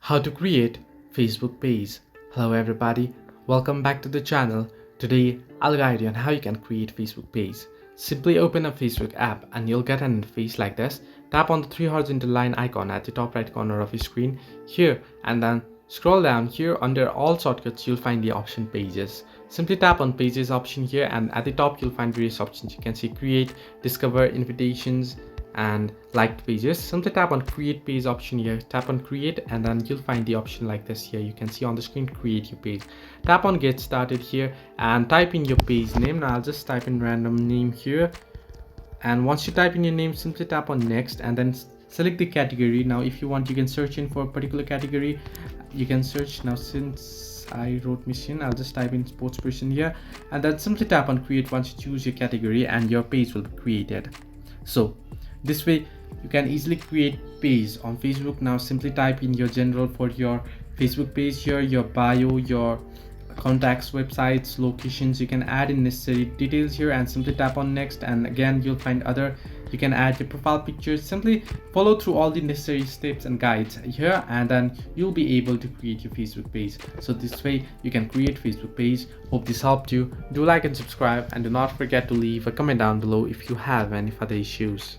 How to create Facebook page. Hello everybody, welcome back to the channel. Today I'll guide you on how you can create Facebook page. Simply open a Facebook app and you'll get an interface like this. Tap on the three horizontal line icon at the top right corner of your screen here, and then scroll down here. Under all shortcuts you'll find the option pages. Simply tap on pages option here, and at the top you'll find various options. You can see create, discover, invitations, and liked pages. Simply tap on create page option here, tap on create, and then you'll find the option like this here. You can see on the screen create your page. Tap on get started here and type in your page name. Now I'll just type in random name here, and once you type in your name, simply tap on next and then select the category. Now if you want, you can search in for a particular category. You can search. Now since I wrote mission, I'll just type in sports person here, and then simply tap on create once you choose your category, and your page will be created. So this way you can easily create page on Facebook. Now simply type in your general for your Facebook page here, your bio, your contacts, websites, locations. You can add in necessary details here and simply tap on next, and again you'll find other. You can add your profile pictures. Simply follow through all the necessary steps and guides here, and then you'll be able to create your Facebook page. So this way you can create Facebook page. Hope this helped you. Do like and subscribe, and do not forget to leave a comment down below if you have any further issues.